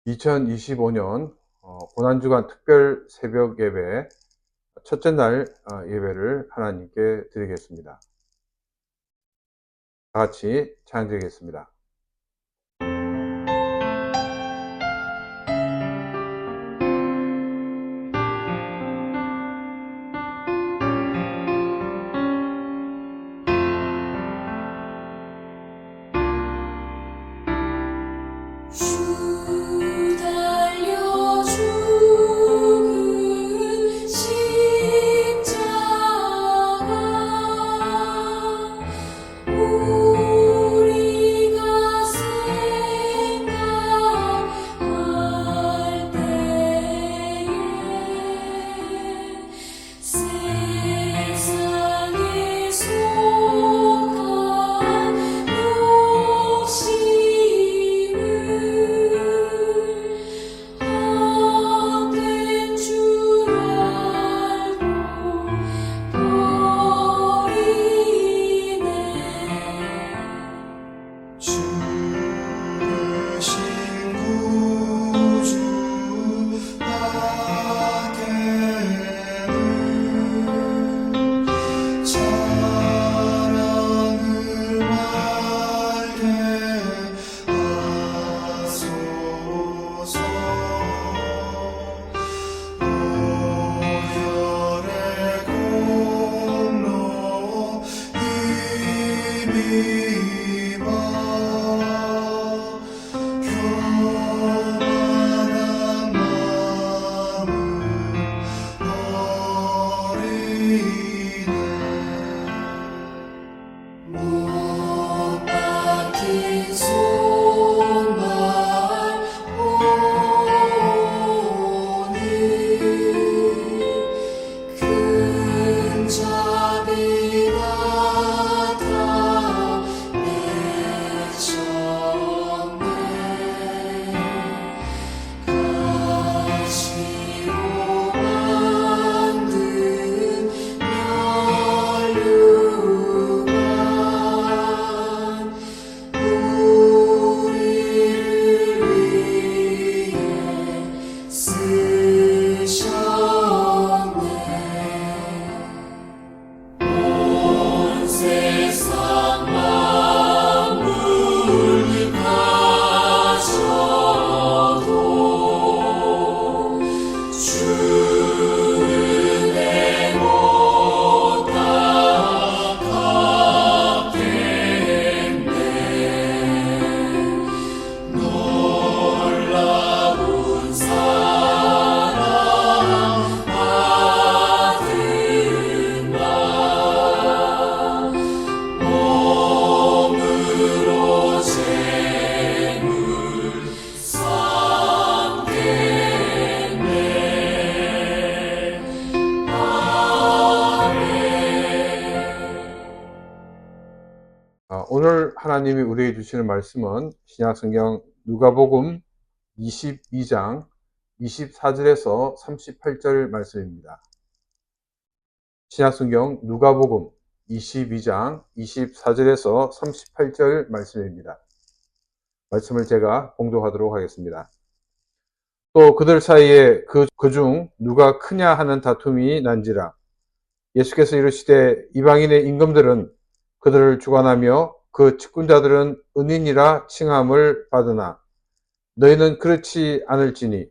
2025년 고난주간 특별 새벽 예배 첫째 날 예배를 하나님께 드리겠습니다. 다 같이 찬양드리겠습니다. 오늘 하나님이 우리에게 주시는 말씀은 신약성경 누가복음 22장 24절에서 38절 말씀입니다. 신약성경 누가복음 22장 24절에서 38절 말씀입니다. 말씀을 제가 봉독하도록 하겠습니다. 또 그들 사이에 그중 누가 크냐 하는 다툼이 난지라. 예수께서 이르시되 이방인의 임금들은 그들을 주관하며 그 측군자들은 은인이라 칭함을 받으나 너희는 그렇지 않을지니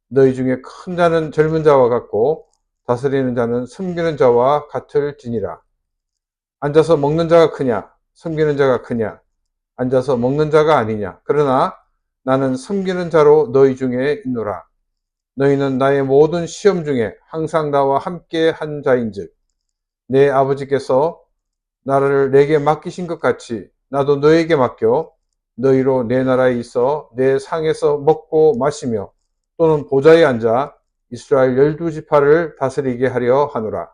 너희 중에 큰 자는 젊은 자와 같고 다스리는 자는 섬기는 자와 같을지니라. 앉아서 먹는 자가 크냐 섬기는 자가 크냐 앉아서 먹는 자가 아니냐. 그러나 나는 섬기는 자로 너희 중에 있노라. 너희는 나의 모든 시험 중에 항상 나와 함께 한 자인즉 내 아버지께서 나라를 내게 맡기신 것 같이 나도 너에게 맡겨 너희로 내 나라에 있어 내 상에서 먹고 마시며 또는 보좌에 앉아 이스라엘 12지파를 다스리게 하려 하노라.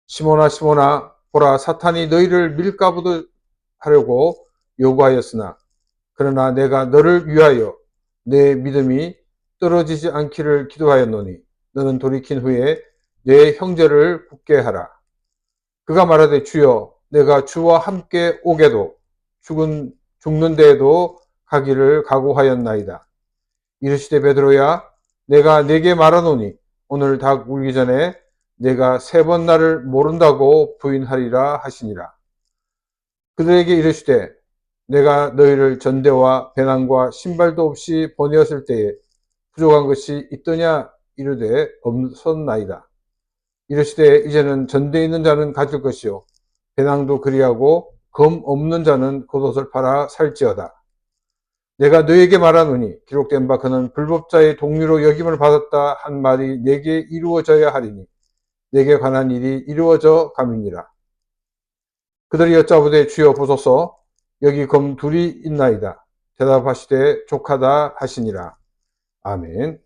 시몬아 시몬아 보라 사탄이 너희를 밀가부도 하려고 요구하였으나 그러나 내가 너를 위하여 내 믿음이 떨어지지 않기를 기도하였노니 너는 돌이킨 후에 내 형제를 굳게 하라. 그가 말하되 주여 내가 주와 함께 오게도 죽는 데에도 가기를 각오하였나이다. 이르시되 베드로야 내가 네게 말하노니 오늘 닭 울기 전에 내가 3번 나를 모른다고 부인하리라 하시니라. 그들에게 이르시되 내가 너희를 전대와 배낭과 신발도 없이 보내었을 때에 부족한 것이 있더냐 이르되 없었나이다. 이르시되 이제는 전대에 있는 자는 가질 것이요 배낭도 그리하고 검 없는 자는 겉옷을 팔아 살지어다. 내가 너에게 말하노니 기록된 바 그는 불법자의 동류로 여김을 받았다 한 말이 내게 이루어져야 하리니 내게 관한 일이 이루어져 감이니라. 그들이 여짜오되 주여 보소서 여기 검 둘이 있나이다. 대답하시되 족하다 하시니라. 아멘.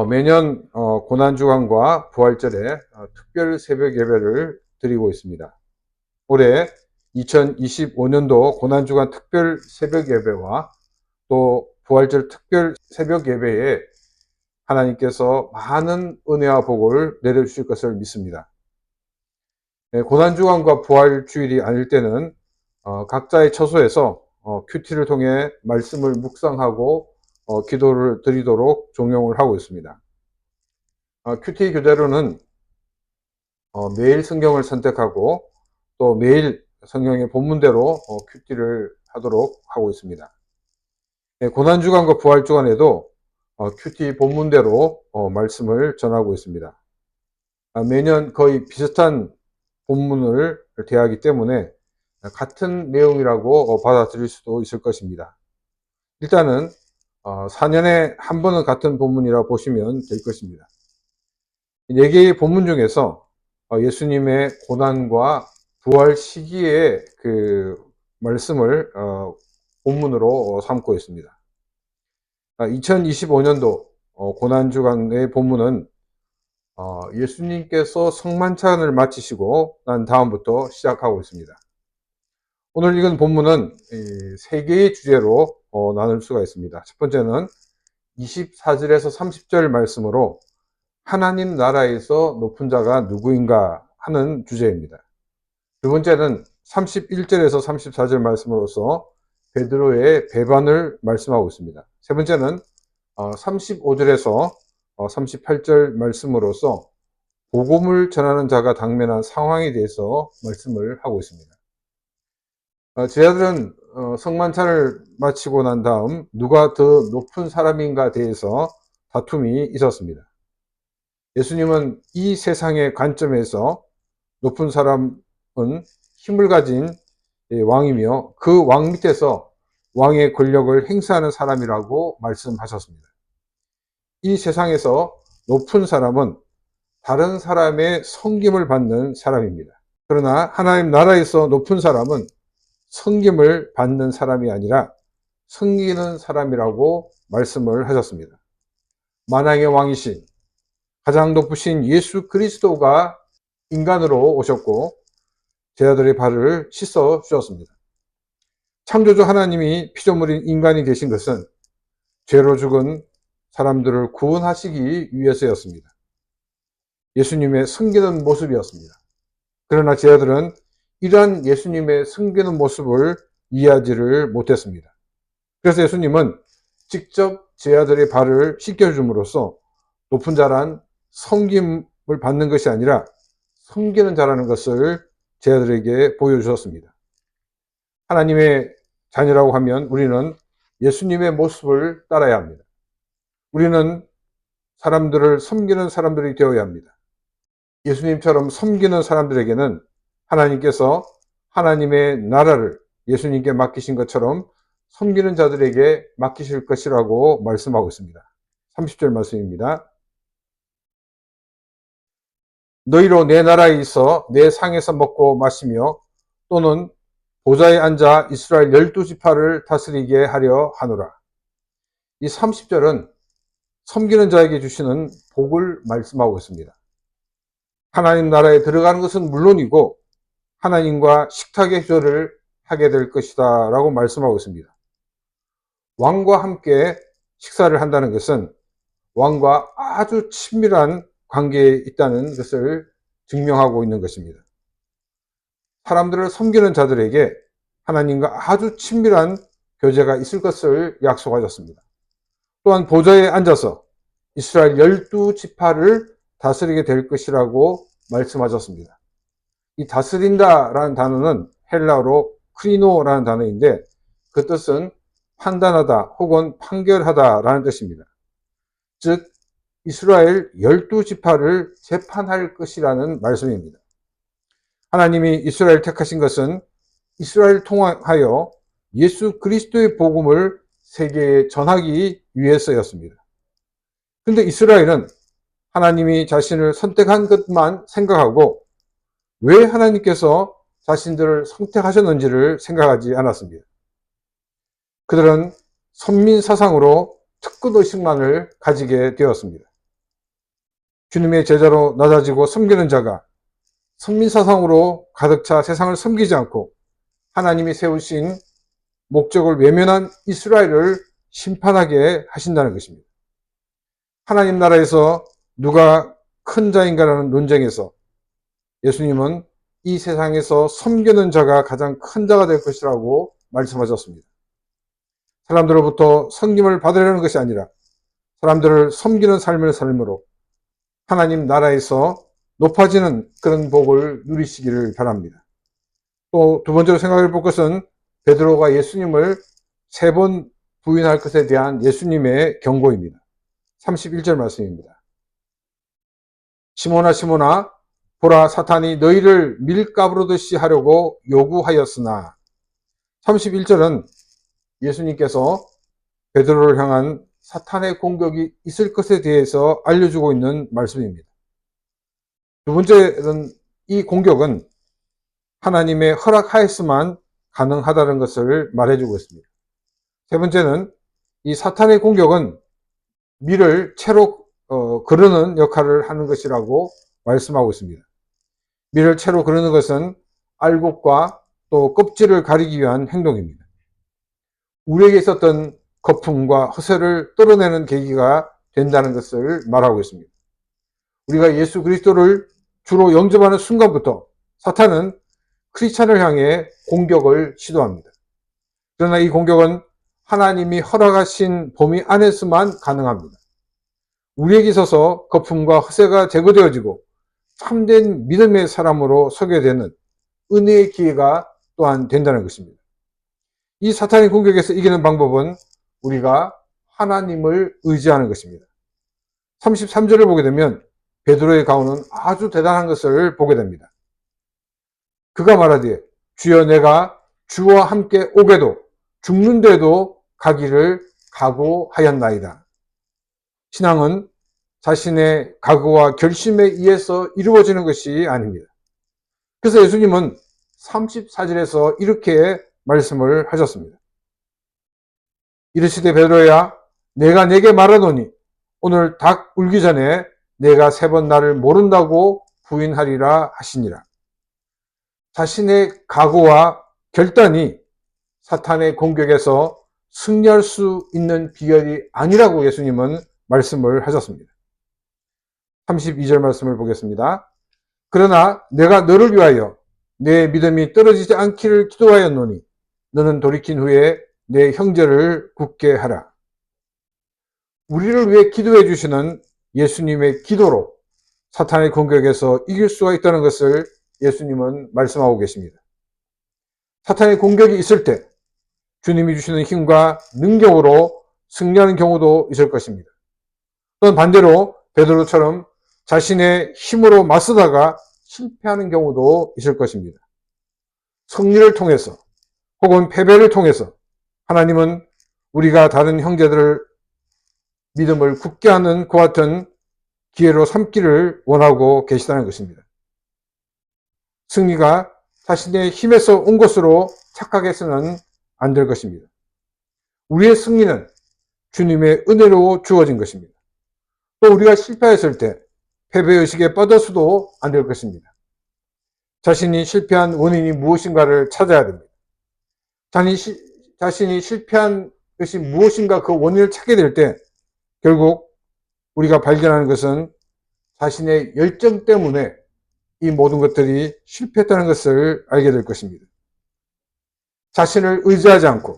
매년 고난주간과 부활절에 특별 새벽 예배를 드리고 있습니다. 올해 2025년도 고난주간 특별 새벽 예배와 또 부활절 특별 새벽 예배에 하나님께서 많은 은혜와 복을 내려주실 것을 믿습니다. 고난주간과 부활주일이 아닐 때는 각자의 처소에서 큐티를 통해 말씀을 묵상하고 기도를 드리도록 종용을 하고 있습니다. 큐티 교대로는 매일 성경을 선택하고 또 매일 성경의 본문대로 큐티를 하도록 하고 있습니다. 고난주간과 부활주간에도 큐티 본문대로 말씀을 전하고 있습니다. 매년 거의 비슷한 본문을 대하기 때문에 같은 내용이라고 받아들일 수도 있을 것입니다. 일단은 4년에 한 번은 같은 본문이라 보시면 될 것입니다. 4개의 본문 중에서 예수님의 고난과 부활 시기의 그 말씀을 본문으로 삼고 있습니다. 2025년도 고난주간의 본문은 예수님께서 성만찬을 마치시고 난 다음부터 시작하고 있습니다. 오늘 읽은 본문은 3개의 주제로 나눌 수가 있습니다. 첫 번째는 24절에서 30절 말씀으로 하나님 나라에서 높은 자가 누구인가 하는 주제입니다. 두 번째는 31절에서 34절 말씀으로서 베드로의 배반을 말씀하고 있습니다. 세 번째는 35절에서 38절 말씀으로서 복음을 전하는 자가 당면한 상황에 대해서 말씀을 하고 있습니다. 제자들은 성만찬을 마치고 난 다음 누가 더 높은 사람인가에 대해서 다툼이 있었습니다. 예수님은 이 세상의 관점에서 높은 사람은 힘을 가진 왕이며 그 왕 밑에서 왕의 권력을 행사하는 사람이라고 말씀하셨습니다. 이 세상에서 높은 사람은 다른 사람의 섬김을 받는 사람입니다. 그러나 하나님 나라에서 높은 사람은 섬김을 받는 사람이 아니라 섬기는 사람이라고 말씀을 하셨습니다. 만왕의 왕이신 가장 높으신 예수 그리스도가 인간으로 오셨고 제자들의 발을 씻어 주셨습니다. 창조주 하나님이 피조물인 인간이 되신 것은 죄로 죽은 사람들을 구원하시기 위해서였습니다. 예수님의 섬기는 모습이었습니다. 그러나 제자들은 이러한 예수님의 섬기는 모습을 이해하지를 못했습니다. 그래서 예수님은 직접 제자들의 발을 씻겨줌으로써 높은 자란 섬김을 받는 것이 아니라 섬기는 자라는 것을 제자들에게 보여주셨습니다. 하나님의 자녀라고 하면 우리는 예수님의 모습을 따라야 합니다. 우리는 사람들을 섬기는 사람들이 되어야 합니다. 예수님처럼 섬기는 사람들에게는 하나님께서 하나님의 나라를 예수님께 맡기신 것처럼 섬기는 자들에게 맡기실 것이라고 말씀하고 있습니다. 30절 말씀입니다. 너희로 내 나라에 있어 내 상에서 먹고 마시며 또는 보좌에 앉아 이스라엘 12지파를 다스리게 하려 하노라. 이 30절은 섬기는 자에게 주시는 복을 말씀하고 있습니다. 하나님 나라에 들어가는 것은 물론이고 하나님과 식탁의 교제를 하게 될 것이다 라고 말씀하고 있습니다. 왕과 함께 식사를 한다는 것은 왕과 아주 친밀한 관계에 있다는 것을 증명하고 있는 것입니다. 사람들을 섬기는 자들에게 하나님과 아주 친밀한 교제가 있을 것을 약속하셨습니다. 또한 보좌에 앉아서 이스라엘 12지파를 다스리게 될 것이라고 말씀하셨습니다. 이 다스린다라는 단어는 헬라어로 크리노라는 단어인데 그 뜻은 판단하다 혹은 판결하다라는 뜻입니다. 즉 이스라엘 12지파를 재판할 것이라는 말씀입니다. 하나님이 이스라엘 택하신 것은 이스라엘 통하여 예수 그리스도의 복음을 세계에 전하기 위해서였습니다. 그런데 이스라엘은 하나님이 자신을 선택한 것만 생각하고 왜 하나님께서 자신들을 선택하셨는지를 생각하지 않았습니다. 그들은 선민 사상으로 특권의식만을 가지게 되었습니다. 주님의 제자로 낮아지고 섬기는 자가 선민 사상으로 가득 차 세상을 섬기지 않고 하나님이 세우신 목적을 외면한 이스라엘을 심판하게 하신다는 것입니다. 하나님 나라에서 누가 큰 자인가라는 논쟁에서 예수님은 이 세상에서 섬기는 자가 가장 큰 자가 될 것이라고 말씀하셨습니다. 사람들로부터 섬김을 받으려는 것이 아니라 사람들을 섬기는 삶을 삶으로 하나님 나라에서 높아지는 그런 복을 누리시기를 바랍니다. 또 두 번째로 생각해 볼 것은 베드로가 예수님을 3번 부인할 것에 대한 예수님의 경고입니다. 31절 말씀입니다. 시몬아 시몬아 보라 사탄이 너희를 밀가부르듯이 하려고 요구하였으나 31절은 예수님께서 베드로를 향한 사탄의 공격이 있을 것에 대해서 알려주고 있는 말씀입니다. 두 번째는 이 공격은 하나님의 허락하였으만 가능하다는 것을 말해주고 있습니다. 세 번째는 이 사탄의 공격은 밀을 채로 거르는 역할을 하는 것이라고 말씀하고 있습니다. 밀을 채로 거르는 것은 알곡과 또 껍질을 가리기 위한 행동입니다. 우리에게 있었던 거품과 허세를 떨어내는 계기가 된다는 것을 말하고 있습니다. 우리가 예수 그리스도를 주로 영접하는 순간부터 사탄은 크리스찬을 향해 공격을 시도합니다. 그러나 이 공격은 하나님이 허락하신 범위 안에서만 가능합니다. 우리에게 있어서 거품과 허세가 제거되어지고 참된 믿음의 사람으로 서게 되는 은혜의 기회가 또한 된다는 것입니다. 이 사탄의 공격에서 이기는 방법은 우리가 하나님을 의지하는 것입니다. 33절을 보게 되면 베드로의 가오는 아주 대단한 것을 보게 됩니다. 그가 말하되 주여 내가 주와 함께 오게도 죽는데도 가기를 각오하였나이다. 신앙은 자신의 각오와 결심에 의해서 이루어지는 것이 아닙니다. 그래서 예수님은 34절에서 이렇게 말씀을 하셨습니다. 이르시되 베드로야 내가 네게 말하노니 오늘 닭 울기 전에 내가 3번 나를 모른다고 부인하리라 하시니라. 자신의 각오와 결단이 사탄의 공격에서 승리할 수 있는 비결이 아니라고 예수님은 말씀을 하셨습니다. 32절 말씀을 보겠습니다. 그러나 내가 너를 위하여 내 믿음이 떨어지지 않기를 기도하였노니 너는 돌이킨 후에 내 형제를 굳게 하라. 우리를 위해 기도해 주시는 예수님의 기도로 사탄의 공격에서 이길 수가 있다는 것을 예수님은 말씀하고 계십니다. 사탄의 공격이 있을 때 주님이 주시는 힘과 능력으로 승리하는 경우도 있을 것입니다. 또한 반대로 베드로처럼 자신의 힘으로 맞서다가 실패하는 경우도 있을 것입니다. 승리를 통해서 혹은 패배를 통해서 하나님은 우리가 다른 형제들을 믿음을 굳게 하는 그와 같은 기회로 삼기를 원하고 계시다는 것입니다. 승리가 자신의 힘에서 온 것으로 착각해서는 안 될 것입니다. 우리의 승리는 주님의 은혜로 주어진 것입니다. 또 우리가 실패했을 때 패배의식에 빠져서도 안 될 것입니다. 자신이 실패한 원인이 무엇인가를 찾아야 됩니다. 자신이 실패한 것이 무엇인가 그 원인을 찾게 될 때 결국 우리가 발견하는 것은 자신의 열정 때문에 이 모든 것들이 실패했다는 것을 알게 될 것입니다. 자신을 의지하지 않고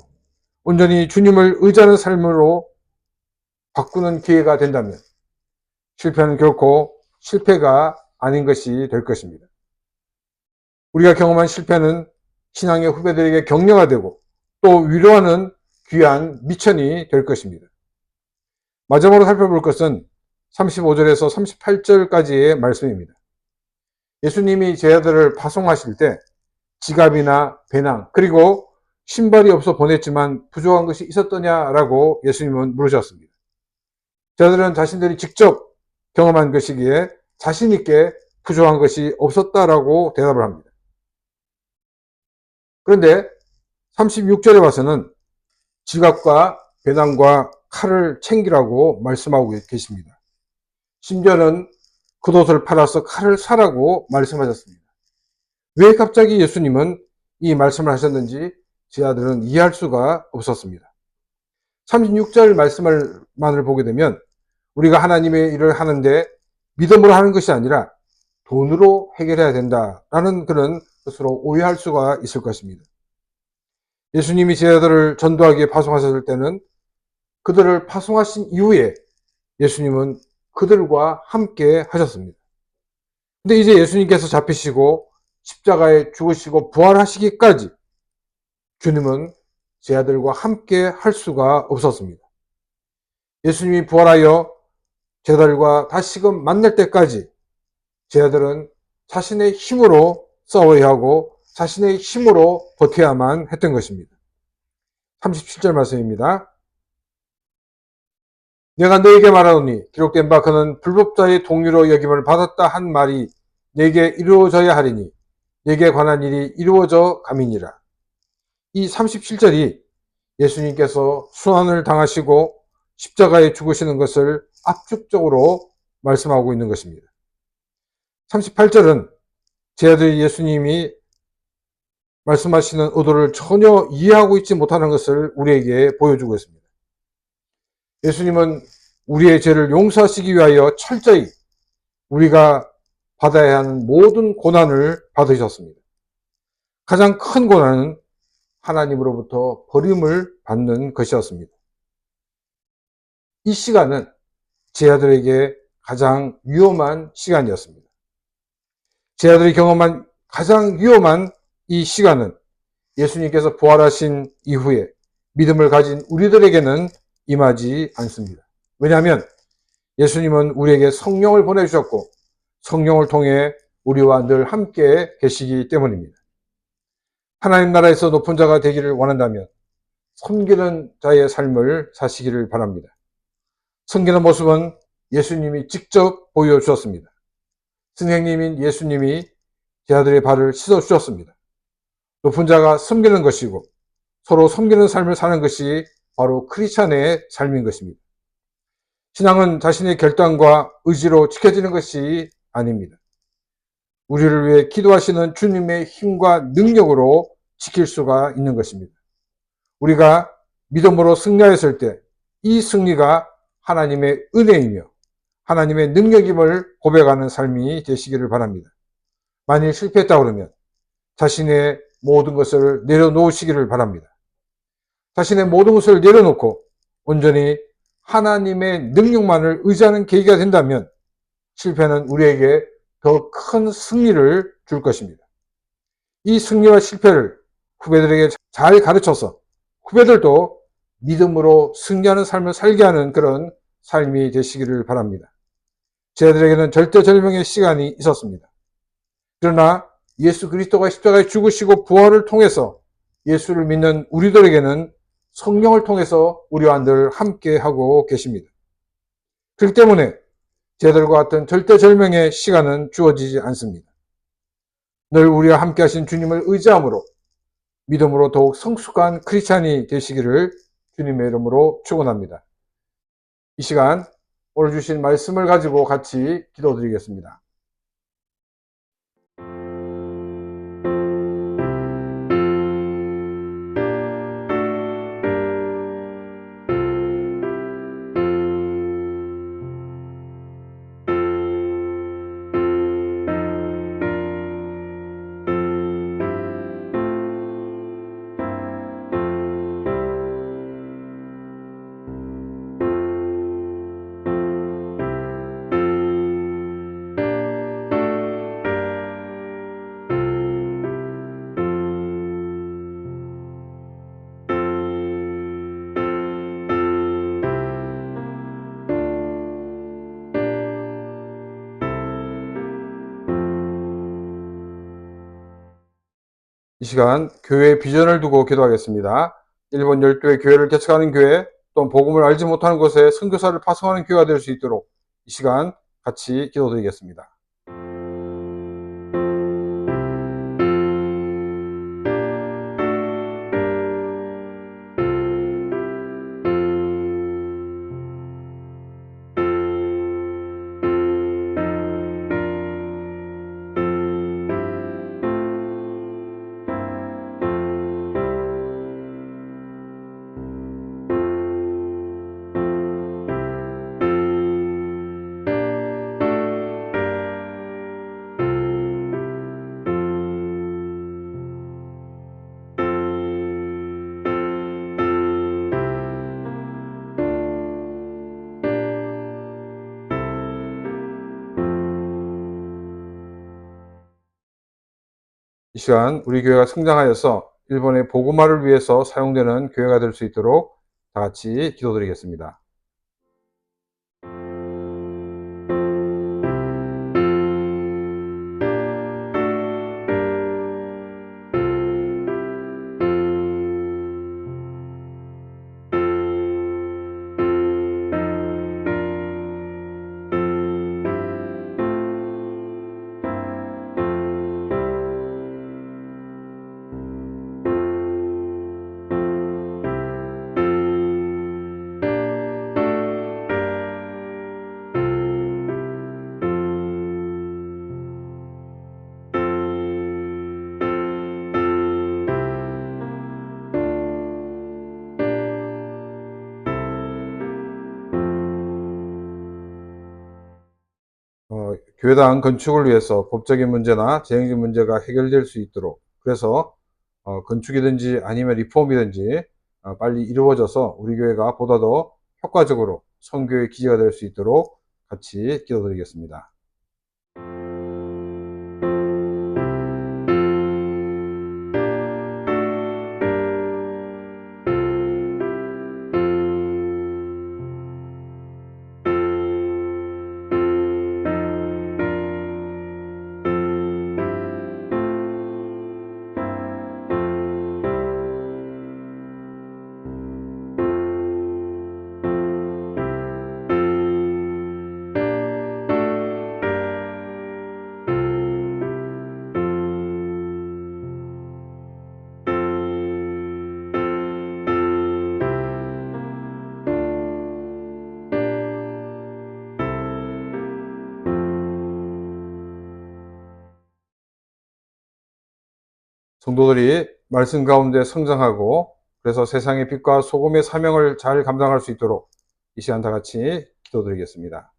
온전히 주님을 의지하는 삶으로 바꾸는 기회가 된다면 실패는 결코 실패가 아닌 것이 될 것입니다. 우리가 경험한 실패는 신앙의 후배들에게 격려가 되고 또 위로하는 귀한 미천이 될 것입니다. 마지막으로 살펴볼 것은 35절에서 38절까지의 말씀입니다. 예수님이 제자들을 파송하실 때 지갑이나 배낭 그리고 신발이 없어 보냈지만 부족한 것이 있었더냐라고 예수님은 물으셨습니다. 제자들은 자신들이 직접 경험한 것이기에 자신 있게 부족한 것이 없었다라고 대답을 합니다. 그런데 36절에 와서는 지갑과 배낭과 칼을 챙기라고 말씀하고 계십니다. 심지어는 겉옷을 팔아서 칼을 사라고 말씀하셨습니다. 왜 갑자기 예수님은 이 말씀을 하셨는지 제자들은 이해할 수가 없었습니다. 36절 말씀만을 보게 되면 우리가 하나님의 일을 하는데 믿음으로 하는 것이 아니라 돈으로 해결해야 된다라는 그런 것으로 오해할 수가 있을 것입니다. 예수님이 제자들을 전도하기에 파송하셨을 때는 그들을 파송하신 이후에 예수님은 그들과 함께 하셨습니다. 근데 이제 예수님께서 잡히시고 십자가에 죽으시고 부활하시기까지 주님은 제자들과 함께 할 수가 없었습니다. 예수님이 부활하여 제자들과 다시금 만날 때까지 제자들은 자신의 힘으로 싸워야 하고 자신의 힘으로 버텨야만 했던 것입니다. 37절 말씀입니다. 내가 너에게 말하노니 기록된 바 그는 불법자의 동의로 여김을 받았다 한 말이 내게 이루어져야 하리니 내게 관한 일이 이루어져 감이니라. 이 37절이 예수님께서 순환을 당하시고 십자가에 죽으시는 것을 압축적으로 말씀하고 있는 것입니다. 38절은 제자들이 예수님이 말씀하시는 의도를 전혀 이해하고 있지 못하는 것을 우리에게 보여주고 있습니다. 예수님은 우리의 죄를 용서하시기 위하여 철저히 우리가 받아야 하는 모든 고난을 받으셨습니다. 가장 큰 고난은 하나님으로부터 버림을 받는 것이었습니다. 이 시간은 제자들에게 가장 위험한 시간이었습니다. 제자들이 경험한 가장 위험한 이 시간은 예수님께서 부활하신 이후에 믿음을 가진 우리들에게는 임하지 않습니다. 왜냐하면 예수님은 우리에게 성령을 보내주셨고 성령을 통해 우리와 늘 함께 계시기 때문입니다. 하나님 나라에서 높은 자가 되기를 원한다면 섬기는 자의 삶을 사시기를 바랍니다. 섬기는 모습은 예수님이 직접 보여주셨습니다. 선생님인 예수님이 제자들의 발을 씻어주셨습니다. 높은 자가 섬기는 것이고 서로 섬기는 삶을 사는 것이 바로 크리스찬의 삶인 것입니다. 신앙은 자신의 결단과 의지로 지켜지는 것이 아닙니다. 우리를 위해 기도하시는 주님의 힘과 능력으로 지킬 수가 있는 것입니다. 우리가 믿음으로 승리하였을 때 이 승리가 하나님의 은혜이며 하나님의 능력임을 고백하는 삶이 되시기를 바랍니다. 만일 실패했다 그러면 자신의 모든 것을 내려놓으시기를 바랍니다. 자신의 모든 것을 내려놓고 온전히 하나님의 능력만을 의지하는 계기가 된다면 실패는 우리에게 더 큰 승리를 줄 것입니다. 이 승리와 실패를 후배들에게 잘 가르쳐서 후배들도 믿음으로 승리하는 삶을 살게 하는 그런 삶이 되시기를 바랍니다. 제자들에게는 절대절명의 시간이 있었습니다. 그러나 예수 그리스도가 십자가에 죽으시고 부활을 통해서 예수를 믿는 우리들에게는 성령을 통해서 우리와 늘 함께 하고 계십니다. 그렇기 때문에 제자들과 같은 절대절명의 시간은 주어지지 않습니다. 늘 우리와 함께 하신 주님을 의지함으로 믿음으로 더욱 성숙한 크리스찬이 되시기를 주님의 이름으로 축원합니다. 이 시간 오늘 주신 말씀을 가지고 같이 기도드리겠습니다. 시간 교회의 비전을 두고 기도하겠습니다. 일본 열도의 교회를 개척하는 교회, 또 복음을 알지 못하는 곳에 선교사를 파송하는 교회가 될 수 있도록 이 시간 같이 기도드리겠습니다. 이 시간 우리 교회가 성장하여서 일본의 복음화를 위해서 사용되는 교회가 될 수 있도록 다 같이 기도드리겠습니다. 교회당 건축을 위해서 법적인 문제나 재정적인 문제가 해결될 수 있도록, 그래서 건축이든지 아니면 리폼이든지 빨리 이루어져서 우리 교회가 보다 더 효과적으로 선교의 기지가 될 수 있도록 같이 기도드리겠습니다. 성도들이 말씀 가운데 성장하고, 그래서 세상의 빛과 소금의 사명을 잘 감당할 수 있도록 이 시간 다 같이 기도드리겠습니다.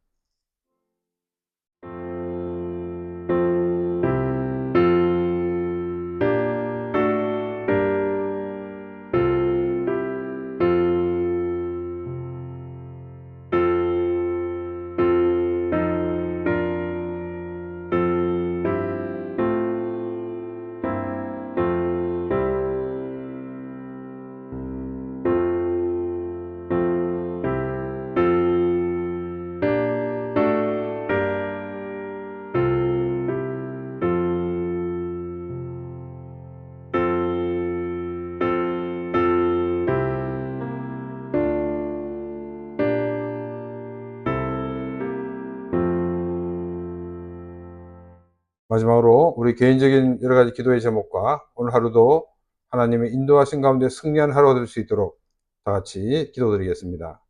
마지막으로 우리 개인적인 여러 가지 기도의 제목과 오늘 하루도 하나님의 인도하신 가운데 승리한 하루가 될 수 있도록 다 같이 기도드리겠습니다.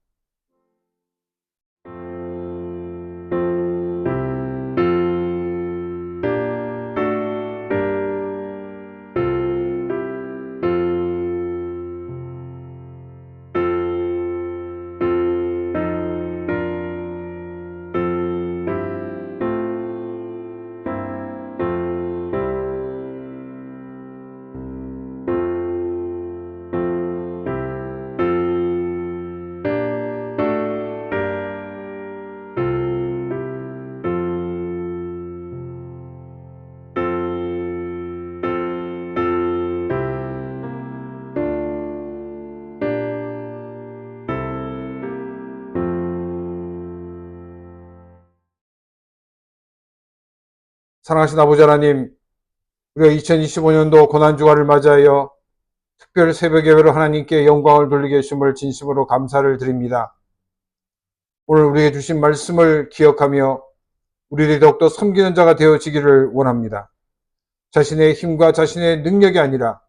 사랑하신 아버지 하나님, 우리가 2025년도 고난주간을 맞이하여 특별 새벽 예배로 하나님께 영광을 돌리게 하심을 진심으로 감사를 드립니다. 오늘 우리에게 주신 말씀을 기억하며 우리들이 더욱더 섬기는 자가 되어지기를 원합니다. 자신의 힘과 자신의 능력이 아니라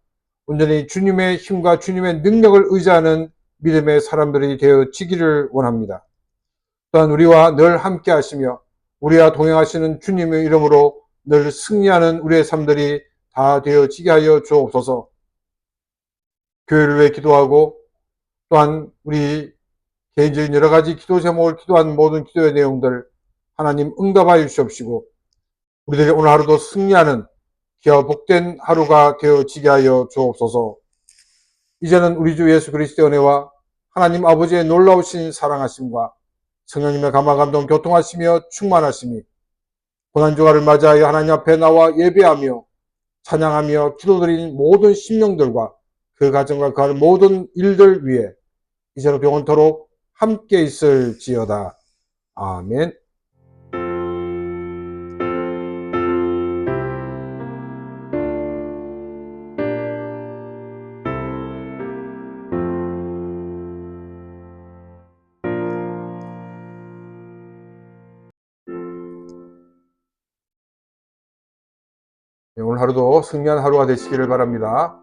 온전히 주님의 힘과 주님의 능력을 의지하는 믿음의 사람들이 되어지기를 원합니다. 또한 우리와 늘 함께 하시며 우리와 동행하시는 주님의 이름으로 늘 승리하는 우리의 삶들이 다 되어지게 하여 주옵소서. 교회를 위해 기도하고 또한 우리 개인적인 여러 가지 기도 제목을 기도한 모든 기도의 내용들 하나님 응답하여 주시옵시고 우리들이 오늘 하루도 승리하는 귀하 복된 하루가 되어지게 하여 주옵소서. 이제는 우리 주 예수 그리스도의 은혜와 하나님 아버지의 놀라우신 사랑하심과 성령님의 감화감동 교통하시며 충만하심이 고난주간을 맞이하여 하나님 앞에 나와 예배하며 찬양하며 기도드린 모든 심령들과 그 가정과 그 모든 일들 위에 이제로 영원토록 함께 있을지어다. 아멘. 오늘 하루도 승리한 하루가 되시기를 바랍니다.